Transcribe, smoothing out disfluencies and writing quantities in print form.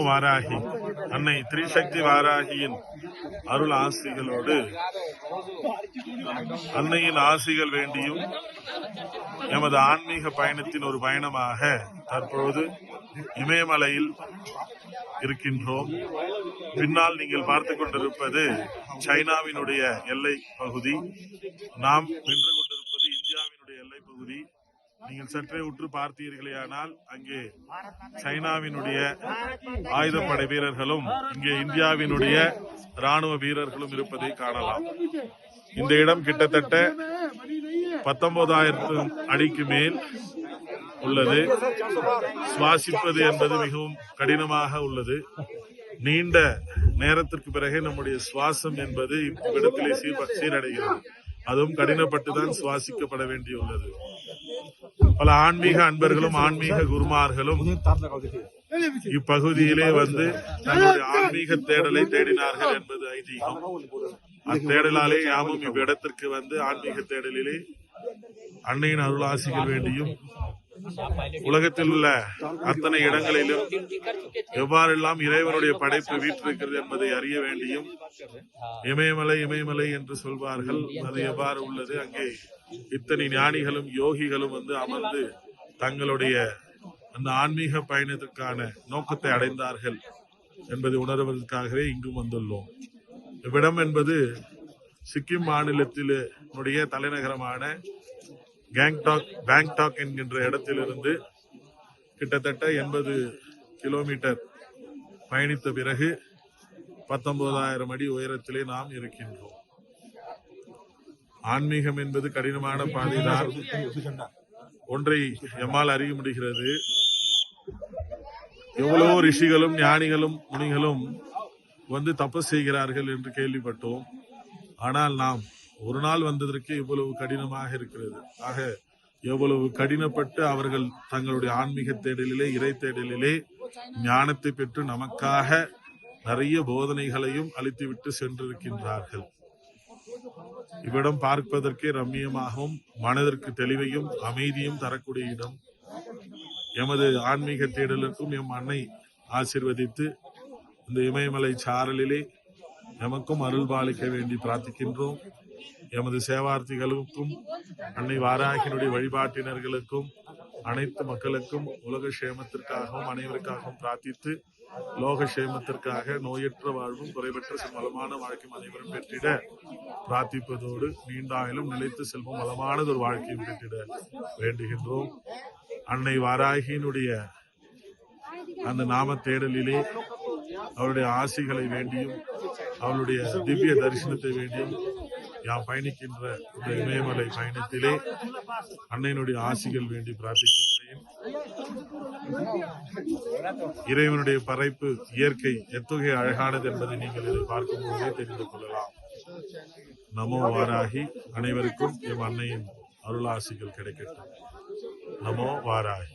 வாராகி அன்னை திரிசக்தி வாராகியின் அருள் ஆசிகளோடு அன்னையின் ஆசிகள் வேண்டியும் எமது ஆன்மீக பயணத்தின் ஒரு பயணமாக தற்போது இமயமலையில் இருக்கின்றோம். பின்னால் நீங்கள் பார்த்துக் கொண்டிருப்பது சைனாவினுடைய எல்லை பகுதி. நாம் நின்று கொண்டிருப்பது இந்தியாவினுடைய எல்லை பகுதி. நீங்கள் சற்றே உற்று பார்த்தீர்களேயானால் அங்கே சைனாவினுடைய ஆயுதப்படை வீரர்களும் இங்கே இந்தியாவினுடைய ராணுவ வீரர்களும் இருப்பதை காணலாம். இந்த இடம் கிட்டத்தட்ட 19,000 அடிக்கு மேல் உள்ளது. சுவாசிப்பது என்பது மிகவும் கடினமாக உள்ளது. நீண்ட நேரத்திற்கு பிறகு நம்முடைய சுவாசம் என்பது இவ்விடத்திலே சீரடைகிறது. அதுவும் கடினப்பட்டுதான் சுவாசிக்கப்பட வேண்டியுள்ளது. பல ஆன்மீக அன்பர்களும் ஆன்மீக குருமார்களும் இப்பகுதியிலே வந்து தங்களுடைய ஆன்மீக தேடலை தேடினார்கள் என்பது ஐதீகம். அத்தேடலாலே யாமும் இவ்விடத்திற்கு வந்து ஆன்மீக தேடலிலே அன்னையின் அருளாசிகள் வேண்டியும் உலகத்தில் உள்ள அத்தனை இடங்களிலும் எவ்வாறெல்லாம் இறைவனுடைய படைப்பு வீற்றிருக்கிறது என்பதை அறிய வேண்டியும் இமயமலை இமயமலை என்று சொல்வார்கள். அது எவ்வாறு உள்ளது, அங்கே இத்தனை ஞானிகளும் யோகிகளும் வந்து அமர்ந்து தங்களுடைய அந்த ஆன்மீக பயணத்திற்கான நோக்கத்தை அடைந்தார்கள் என்பதை உணர்வதற்காகவே இங்கும் வந்துள்ளோம். இவ்விடம் என்பது சிக்கிம் மாநிலத்தினுடைய தலைநகரமான பேங்டாக் என்கின்ற இடத்திலிருந்து கிட்டத்தட்ட 80 கிலோமீட்டர் பயணித்த பிறகு 19,000 அடி உயரத்திலே நாம் இருக்கின்றோம். ஆன்மீகம் என்பது கடினமான பாதைதான். ஒன்றை எம்மால் அறிய முடிகிறது, எவ்வளவோ ரிஷிகளும் ஞானிகளும் முனிகளும் வந்து தபஸ் செய்கிறார்கள் என்று கேள்விப்பட்டோம். ஆனால் நாம் ஒரு நாள் வந்ததற்கு இவ்வளவு கடினமாக இருக்கிறது. ஆக எவ்வளவு கடினப்பட்டு அவர்கள் தங்களுடைய ஆன்மீக தேடலிலே இறை தேடலிலே ஞானத்தை பெற்று நமக்காக நிறைய போதனைகளையும் அளித்துவிட்டு சென்றிருக்கின்றார்கள். இவ்விடம் பார்ப்பதற்கே ரம்மியமாகவும் மனதிற்கு தெளிவையும் அமைதியும் தரக்கூடிய இடம். எமது ஆன்மீக தேடலுக்கும் எம் அன்னை ஆசீர்வதித்து இந்த இமயமலை சாரலிலே எமக்கும் அருள் பாலிக்க வேண்டி பிரார்த்திக்கின்றோம். எமது சேவார்த்திகளுக்கும் அன்னை வாராகியினுடைய வழிபாட்டினர்களுக்கும் அனைத்து மக்களுக்கும் உலக சேமத்திற்காகவும் அனைவருக்காகவும் பிரார்த்தித்து லோக சேமத்திற்காக நோயற்ற வாழ்வும் குறைவற்ற வளமான வாழ்க்கையும் அனைவரும் பெற்றிட பிரார்த்திப்பதோடு நீண்டாயிலும் நிலைத்து செல்வம் வளமானது ஒரு வாழ்க்கையும் பெற்றிட வேண்டுகின்றோம். அன்னை வாராகியினுடைய அந்த நாம தேடலிலே அவருடைய ஆசிகளை வேண்டியும் அவளுடைய திவ்ய தரிசனத்தை வேண்டியும் யாம் பயணிக்கின்ற இந்த இமயமலை பயணத்திலே அன்னையினுடைய ஆசிகள் வேண்டி பிரார்த்திக்கின்றேன். இறைவனுடைய படைப்பு இயற்கை எத்தகைய அழகானது என்பதை நீங்கள் இதை பார்க்கும்போதே தெரிந்து கொள்ளலாம். நமோ வாராகி. அனைவருக்கும் எம் அன்னையின் அருளாசிகள் கிடைக்கட்டும். நமோ வாராகி.